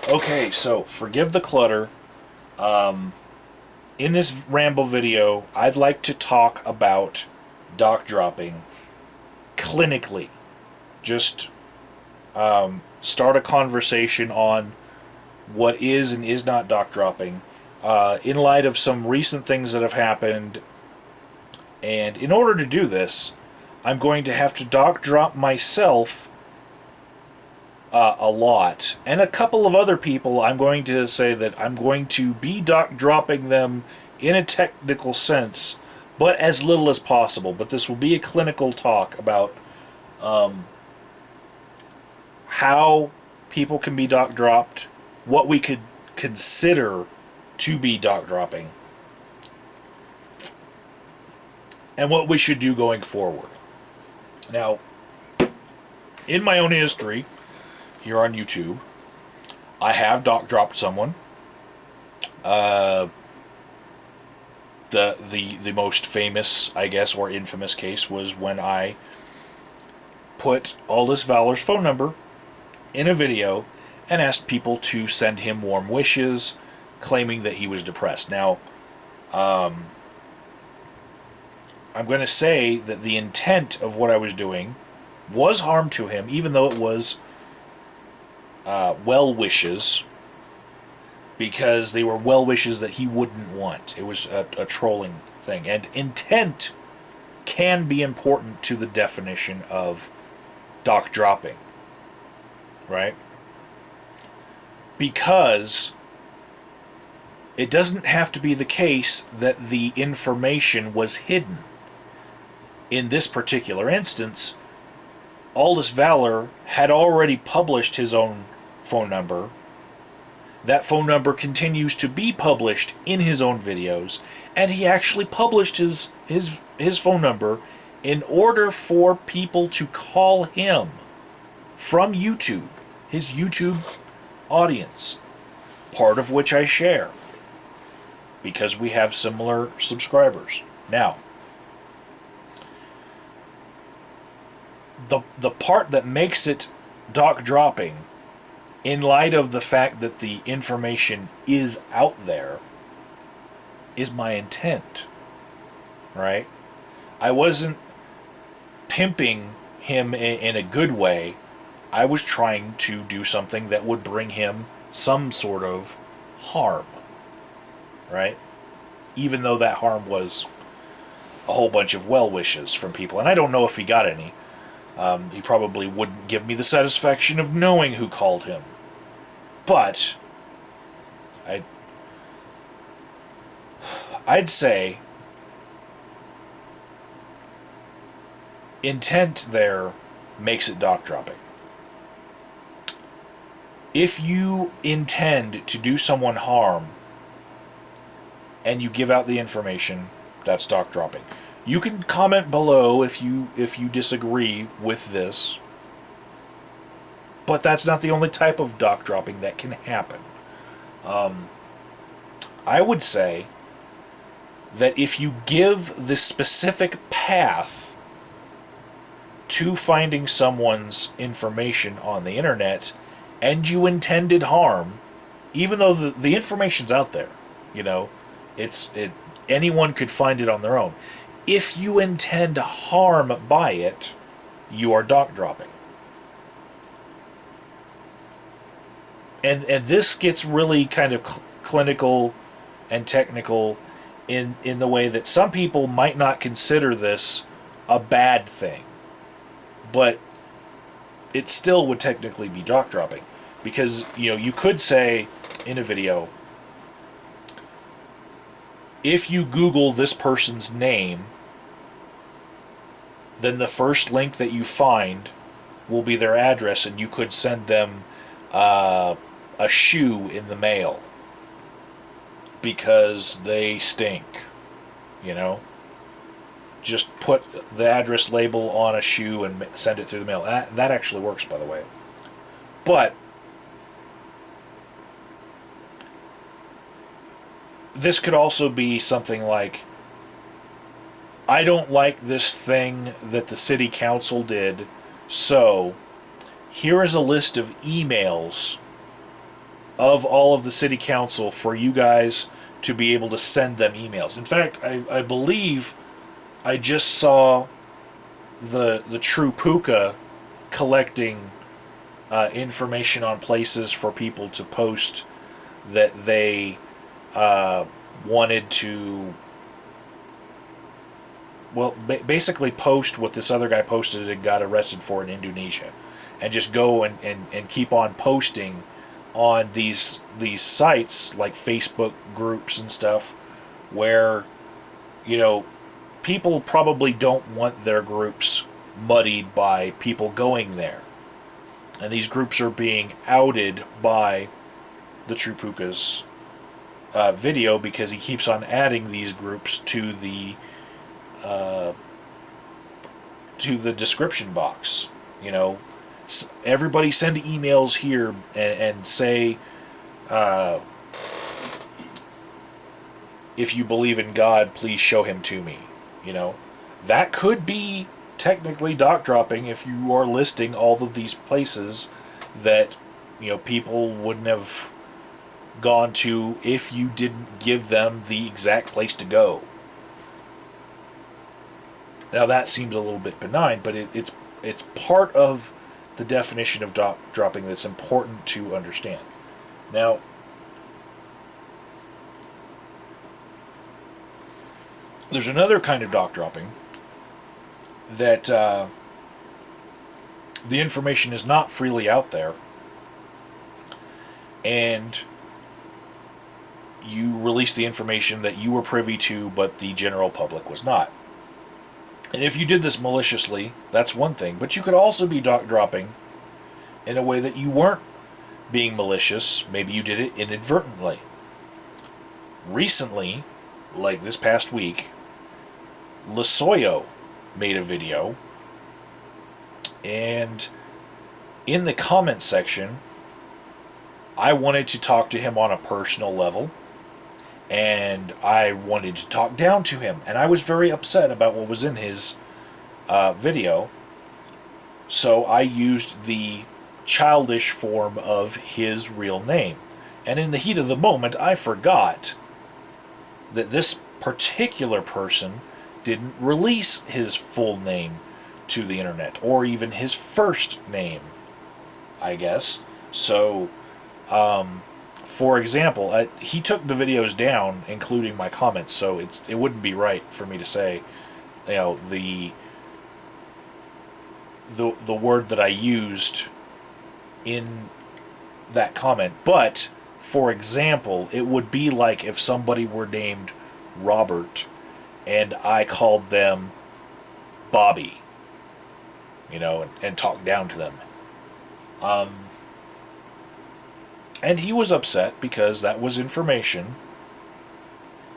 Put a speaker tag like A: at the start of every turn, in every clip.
A: Okay, so forgive the clutter. In this Ramble video, I'd like to talk about doc dropping clinically. Just start a conversation on what is and is not doc dropping in light of some recent things that have happened. And in order to do this, I'm going to have to doc drop myself a lot. And a couple of other people, I'm going to say that I'm going to be doc dropping them in a technical sense, but as little as possible. But this will be a clinical talk about how people can be doc dropped, what we could consider to be doc dropping, and what we should do going forward. Now, in my own history, here on YouTube, I have doc dropped someone. The most famous, I guess, or infamous case was when I put Aldous Valor's phone number in a video and asked people to send him warm wishes, claiming that he was depressed. Now, I'm going to say that the intent of what I was doing was harm to him, even though it was well wishes, because they were well wishes that he wouldn't want. It was a trolling thing. And intent can be important to the definition of doc dropping, right? Because it doesn't have to be the case that the information was hidden. In this particular instance, Aldous Valor had already published his own phone number. That phone number continues to be published in his own videos, and he actually published his phone number in order for people to call him from YouTube, his YouTube audience, part of which I share because we have similar subscribers. Now, the part that makes it doc dropping, in light of the fact that the information is out there, is my intent, right? I wasn't pimping him in a good way. I was trying to do something that would bring him some sort of harm, right? Even though that harm was a whole bunch of well wishes from people. And I don't know if he got any. He probably wouldn't give me the satisfaction of knowing who called him. But I'd say intent there makes it doc dropping. If you intend to do someone harm and you give out the information, that's doc dropping. You can comment below if you disagree with this, but that's not the only type of doc dropping that can happen. I would say that if you give the specific path to finding someone's information on the internet and you intended harm, even though the information's out there, you know, anyone could find it on their own. If you intend harm by it, you are doc dropping. And this gets really kind of clinical and technical in the way that some people might not consider this a bad thing, but it still would technically be doc dropping, because you could say in a video, if you Google this person's name, then the first link that you find will be their address, and you could send them a shoe in the mail because they stink, Just put the address label on a shoe and send it through the mail. That actually works, by the way. But this could also be something like, I don't like this thing that the city council did, so here is a list of emails of all of the city council for you guys to be able to send them emails. In fact, I believe I just saw the True Puka collecting information on places for people to post that they wanted to, well, basically post what this other guy posted and got arrested for in Indonesia, and just go and keep on posting on these sites like Facebook groups and stuff, where, you know, people probably don't want their groups muddied by people going there. And these groups are being outed by the True Puka's video, because he keeps on adding these groups to the description box. You know, everybody send emails here and say, if you believe in God, please show him to me. You know, that could be technically doc dropping if you are listing all of these places that, you know, people wouldn't have gone to if you didn't give them the exact place to go. Now that seems a little bit benign, but it's part of the definition of doc dropping that's important to understand. Now, there's another kind of doc dropping that the information is not freely out there, and you release the information that you were privy to, but the general public was not. And if you did this maliciously, that's one thing, but you could also be doc dropping in a way that you weren't being malicious. Maybe you did it inadvertently. Recently, like this past week, Lasoyo made a video, and in the comment section, I wanted to talk to him on a personal level, and I wanted to talk down to him, and I was very upset about what was in his video, so I used the childish form of his real name. And in the heat of the moment, I forgot that this particular person didn't release his full name to the internet, or even his first name, I guess. So, for example, he took the videos down, including my comments, so it wouldn't be right for me to say, you know, the word that I used in that comment. But, for example, it would be like if somebody were named Robert and I called them Bobby, you know, and talked down to them. And he was upset because that was information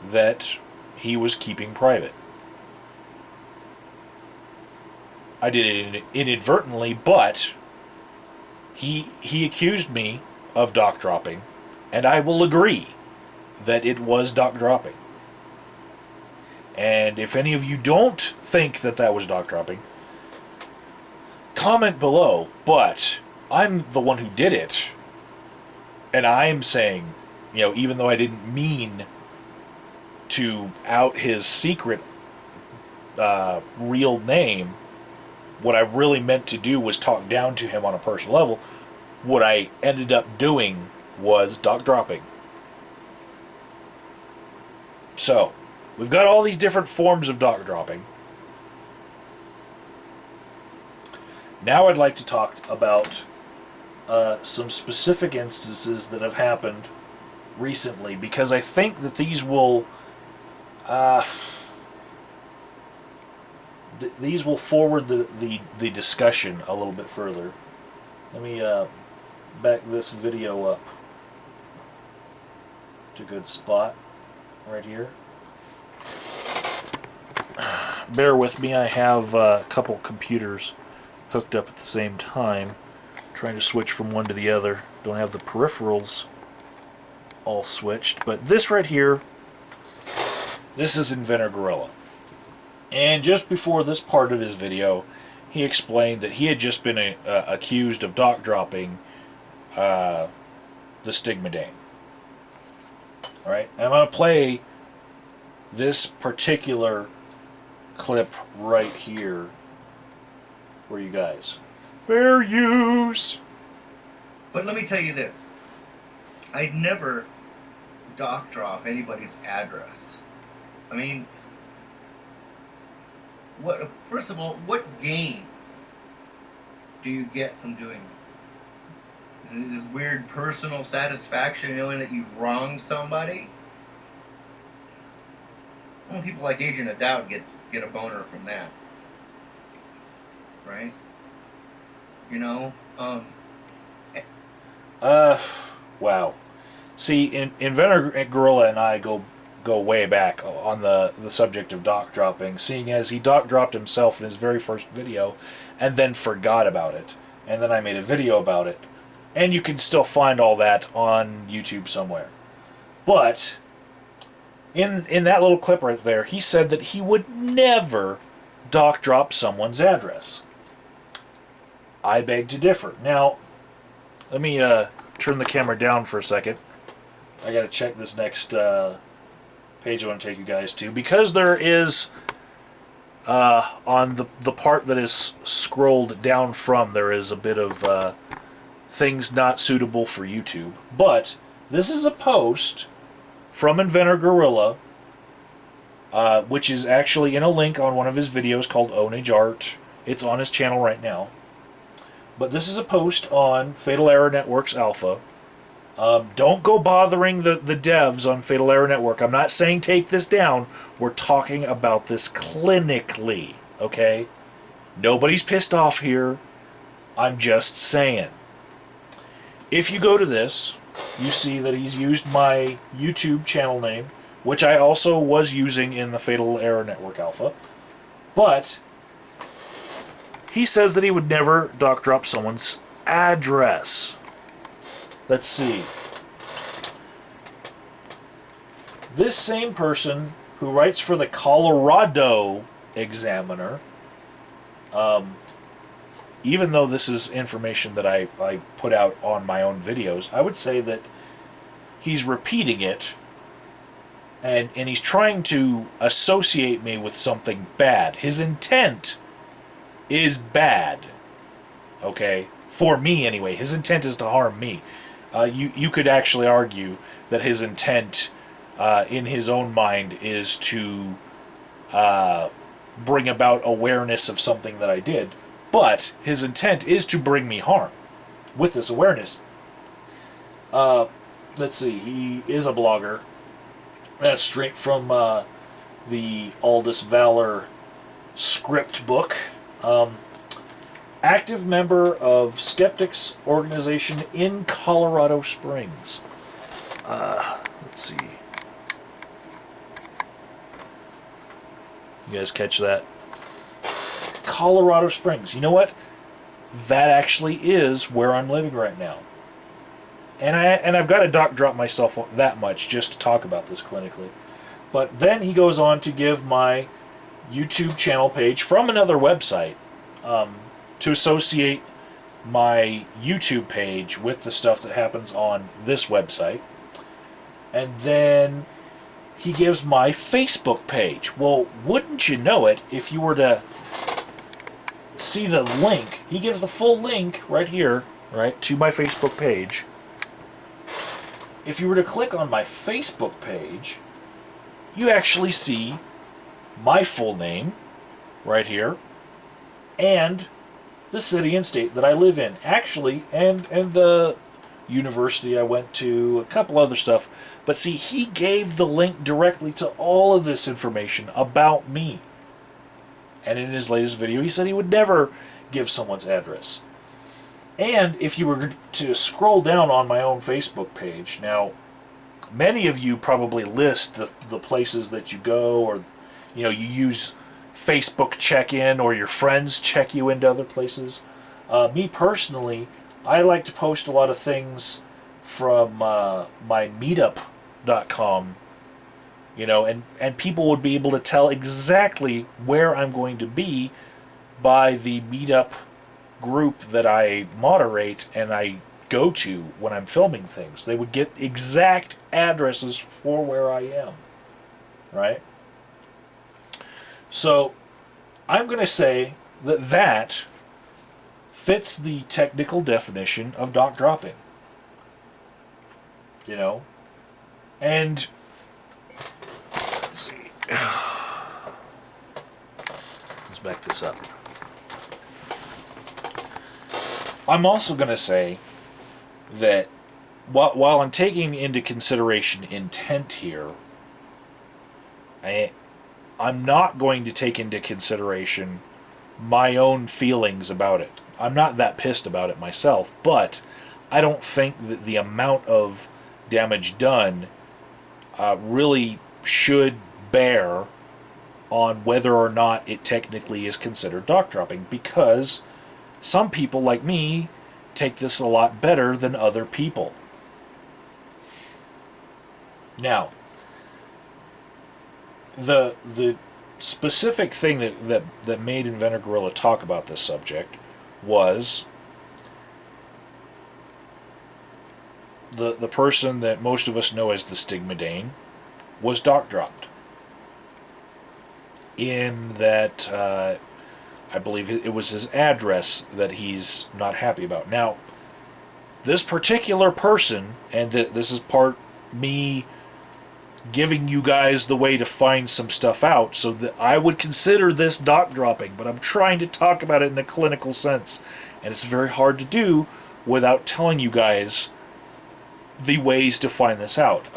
A: that he was keeping private. I did it inadvertently, but he accused me of doc dropping, and I will agree that it was doc dropping. And if any of you don't think that that was doc dropping, comment below. But I'm the one who did it, and I'm saying, you know, even though I didn't mean to out his secret real name, what I really meant to do was talk down to him on a personal level. What I ended up doing was doc dropping. So, we've got all these different forms of doc dropping. Now I'd like to talk about some specific instances that have happened recently, because I think that these will forward the discussion a little bit further. Let me back this video up to a good spot right here. Bear with me, I have a couple computers hooked up at the same time, trying to switch from one to the other. Don't have the peripherals all switched, but this right here, this is Inventor Gorilla. And just before this part of his video, he explained that he had just been accused of doc dropping the stigmadane. All right, and I'm going to play this particular clip right here for you guys. Fair use.
B: But let me tell you this. I'd never doc drop anybody's address. I mean, first of all, what gain do you get from doing it? Is it this weird personal satisfaction knowing that you wronged somebody? Well, people like Agent of Doubt get a boner from that. Right? You know?
A: Wow. See, Inventor Gorilla and I go way back on the subject of doc dropping, seeing as he doc dropped himself in his very first video and then forgot about it. And then I made a video about it. And you can still find all that on YouTube somewhere. But in that little clip right there, he said that he would never doc drop someone's address. I beg to differ. Now, let me turn the camera down for a second. I gotta check this next page I want to take you guys to, because there is on the part that is scrolled down from, there is a bit of things not suitable for YouTube. But this is a post from Inventor Gorilla, which is actually in a link on one of his videos called Ownage Art. It's on his channel right now. But this is a post on Fatal Error Network's alpha. Don't go bothering the devs on Fatal Error Network. I'm not saying take this down. We're talking about this clinically, okay? Nobody's pissed off here. I'm just saying. If you go to this, you see that he's used my YouTube channel name, which I also was using in the Fatal Error Network alpha. But he says that he would never doc drop someone's address. Let's see. This same person who writes for the Colorado Examiner, even though this is information that I put out on my own videos, I would say that he's repeating it, and he's trying to associate me with something bad. His intent is bad, okay? For me, anyway. His intent is to harm me. You could actually argue that his intent in his own mind is to bring about awareness of something that I did, but his intent is to bring me harm with this awareness. Let's see, he is a blogger. That's straight from the Aldous Valor script book. Active member of Skeptics Organization in Colorado Springs. Let's see. You guys catch that? Colorado Springs. You know what? That actually is where I'm living right now. And I've got to doc drop myself that much just to talk about this clinically. But then he goes on to give my YouTube channel page from another website, to associate my YouTube page with the stuff that happens on this website. And then he gives my Facebook page. Well, wouldn't you know it, if you were to see the link, he gives the full link right here, right, to my Facebook page. If you were to click on my Facebook page, you actually see my full name right here, and the city and state that I live in, actually, and the university I went to, a couple other stuff. But see, he gave the link directly to all of this information about me. And in his latest video, he said he would never give someone's address. And if you were to scroll down on my own Facebook page, now, many of you probably list the places that you go, or you use Facebook check-in, or your friends check you into other places. Me personally, I like to post a lot of things from my meetup.com, and people would be able to tell exactly where I'm going to be by the meetup group that I moderate, and I go to when I'm filming things. They would get exact addresses for where I am, right? So I'm going to say that that fits the technical definition of dock dropping. You know? And let's see. Let's back this up. I'm also going to say that while I'm taking into consideration intent here, I'm not going to take into consideration my own feelings about it. I'm not that pissed about it myself, but I don't think that the amount of damage done really should bear on whether or not it technically is considered dock dropping, because some people like me take this a lot better than other people. Now, the specific thing that made Inventor Gorilla talk about this subject was the person that most of us know as the Stigmadane was dock dropped. In that, I believe it was his address that he's not happy about. Now, this particular person, and this is part me giving you guys the way to find some stuff out, so that I would consider this dock dropping, but I'm trying to talk about it in a clinical sense, and it's very hard to do without telling you guys the ways to find this out.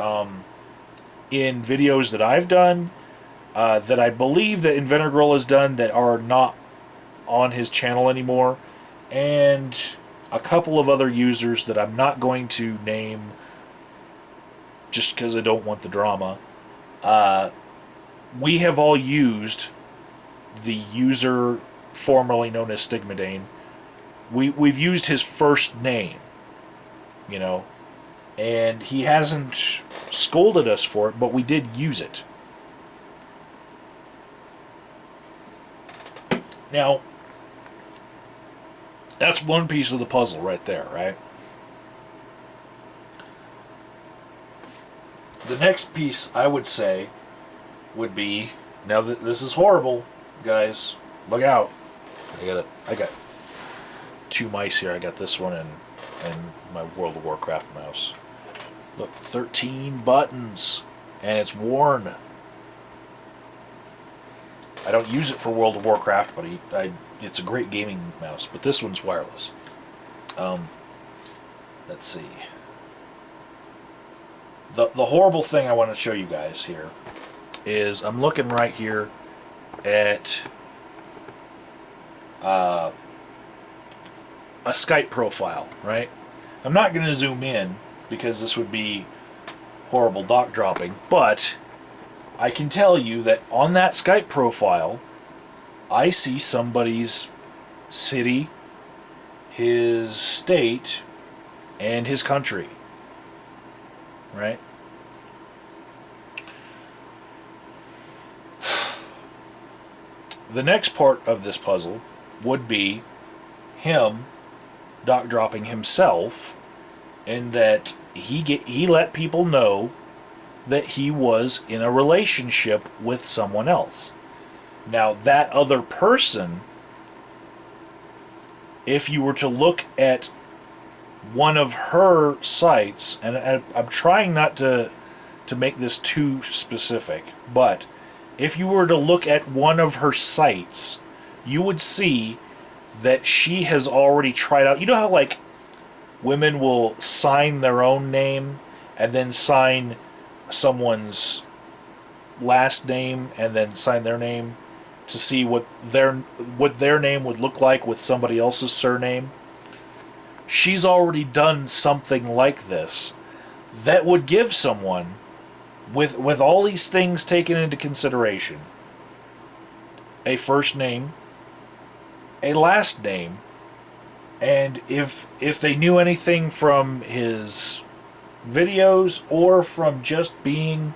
A: In videos that I've done, that I believe that Inventor Girl has done that are not on his channel anymore, and a couple of other users that I'm not going to name just because I don't want the drama. We have all used the user formerly known as Stigmadane. We've used his first name, you know, and he hasn't scolded us for it, but we did use it. Now, that's one piece of the puzzle right there, right? The next piece I would say would be, now that this is horrible, guys, look out. I got two mice here. I got this one and my World of Warcraft mouse. Look, 13 buttons, and it's worn. I don't use it for World of Warcraft, but it's a great gaming mouse. But this one's wireless. Let's see. The horrible thing I want to show you guys here is I'm looking right here at a Skype profile, right? I'm not going to zoom in because this would be horrible dock dropping, but I can tell you that on that Skype profile, I see somebody's city, his state, and his country. Right? The next part of this puzzle would be him dock dropping himself, in that he let people know that he was in a relationship with someone else. Now, that other person, if you were to look at one of her sites, and I'm trying not to make this too specific, but if you were to look at one of her sites, you would see that she has already tried out. You know how, like, women will sign their own name and then sign someone's last name and then sign their name to see what their name would look like with somebody else's surname? She's already done something like this that would give someone, with all these things taken into consideration, a first name, a last name, and if they knew anything from his videos or from just being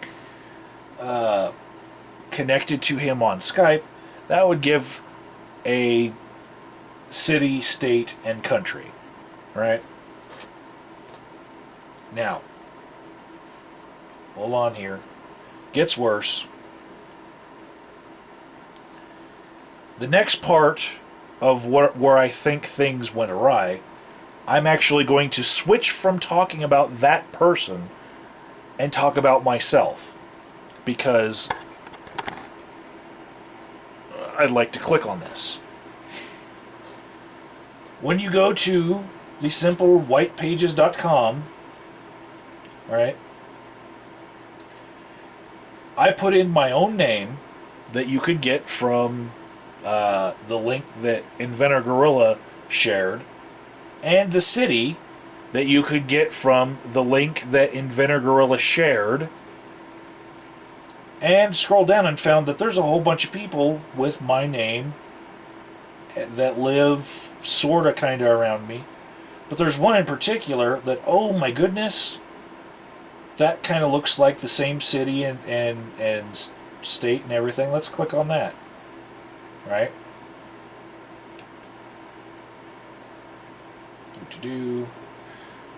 A: connected to him on Skype, that would give a city, state, and country. Right? Now, hold on here. Gets worse. The next part of where I think things went awry, I'm actually going to switch from talking about that person and talk about myself, because I'd like to click on this. When you go to the simplewhitepages.com, right, I put in my own name that you could get from the link that Inventor Gorilla shared, and the city that you could get from the link that Inventor Gorilla shared, and scroll down and found that there's a whole bunch of people with my name that live sorta kinda around me. But there's one in particular that, oh my goodness, that kind of looks like the same city and state and everything. Let's click on that. Right? Do.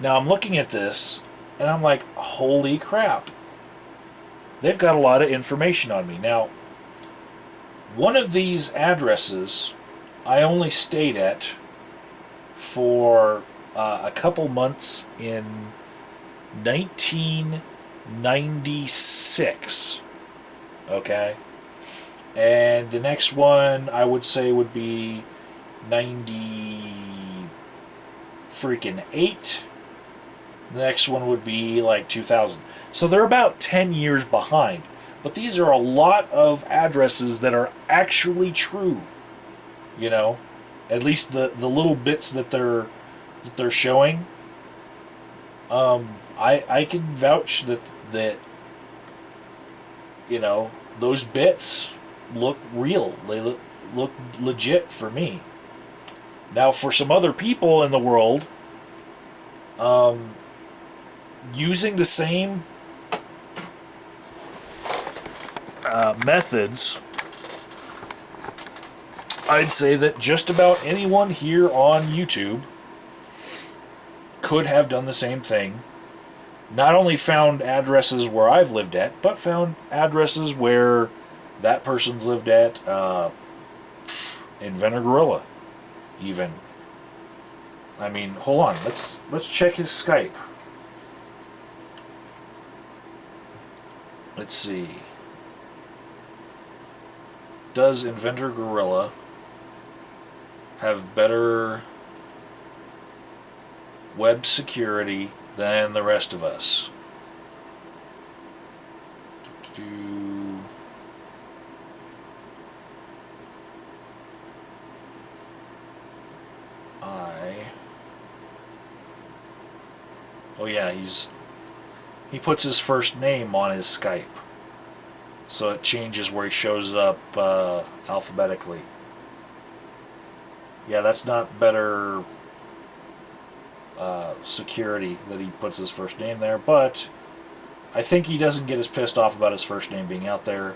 A: Now I'm looking at this and I'm like, holy crap. They've got a lot of information on me. Now, one of these addresses I only stayed at for a couple months in 1996. Okay? And the next one I would say would be 90 freaking 8. The next one would be like 2000. So they're about 10 years behind. But these are a lot of addresses that are actually true. You know? At least the little bits that they're showing. I can vouch that you know, those bits look real. They look legit for me. Now, for some other people in the world, using the same methods, I'd say that just about anyone here on YouTube could have done the same thing. Not only found addresses where I've lived at, but found addresses where that person's lived at, Inventor Gorilla, even. I mean, hold on, let's check his Skype. Let's see. Does Inventor Gorilla have better web security than the rest of us? Oh yeah, he puts his first name on his Skype, so it changes where he shows up alphabetically. Yeah, that's not better security that he puts his first name there, but I think he doesn't get as pissed off about his first name being out there.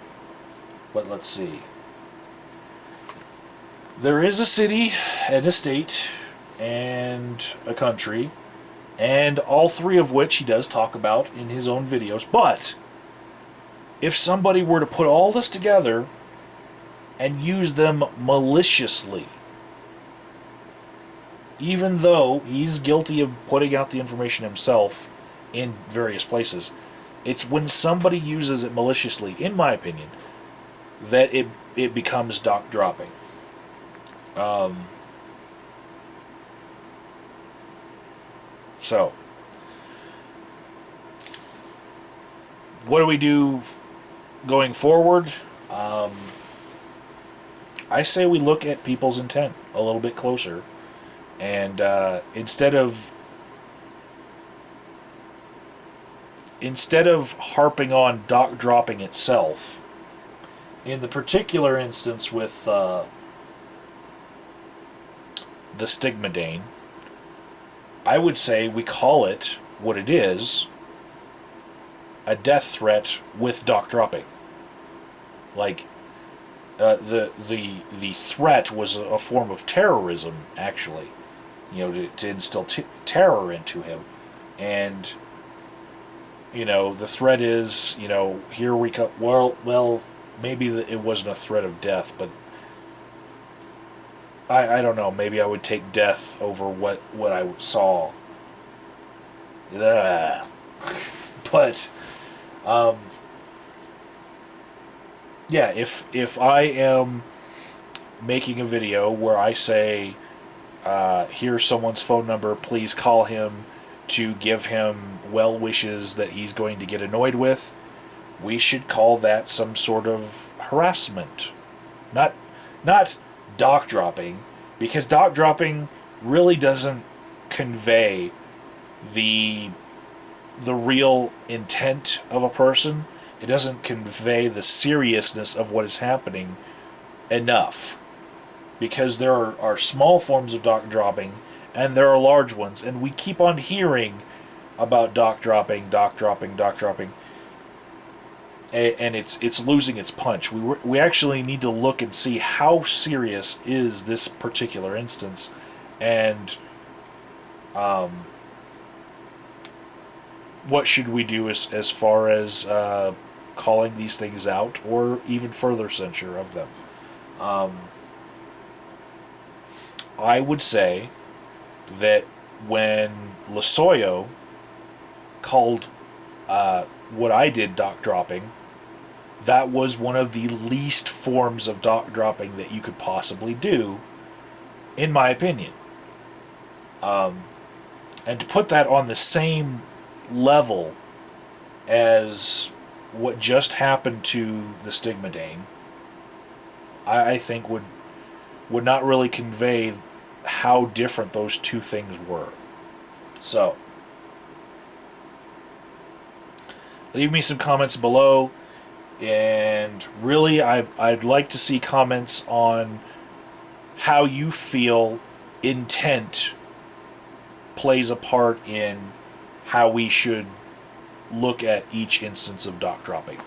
A: But let's see. There is a city and a state and a country, and all three of which he does talk about in his own videos. But if somebody were to put all this together and use them maliciously, even though he's guilty of putting out the information himself in various places, it's when somebody uses it maliciously, in my opinion, that it becomes doc dropping. So, what do we do going forward? I say we look at people's intent a little bit closer, and instead of harping on doc dropping itself, in the particular instance with the stigmadane, I would say we call it what it is: a death threat with doc dropping. Like, the threat was a form of terrorism, actually, you know, to instill terror into him, and the threat is, here we come. Well, maybe it wasn't a threat of death, but I don't know. Maybe I would take death over what I saw. Ugh. But yeah, if I am making a video where I say, here's someone's phone number, please call him to give him well wishes that he's going to get annoyed with, we should call that some sort of harassment. Not dock dropping, because dock dropping really doesn't convey the real intent of a person. It doesn't convey the seriousness of what is happening enough. Because there are small forms of dock dropping and there are large ones, and we keep on hearing about dock dropping, and it's losing its punch. We actually need to look and see how serious is this particular instance, and what should we do as far as calling these things out, or even further censure of them. I would say that when Losoyo called what I did dock dropping, that was one of the least forms of dock dropping that you could possibly do, in my opinion. And to put that on the same level as what just happened to the Stigmadane, I think would not really convey how different those two things were. So, leave me some comments below, and really I'd like to see comments on how you feel intent plays a part in how we should look at each instance of dock dropping.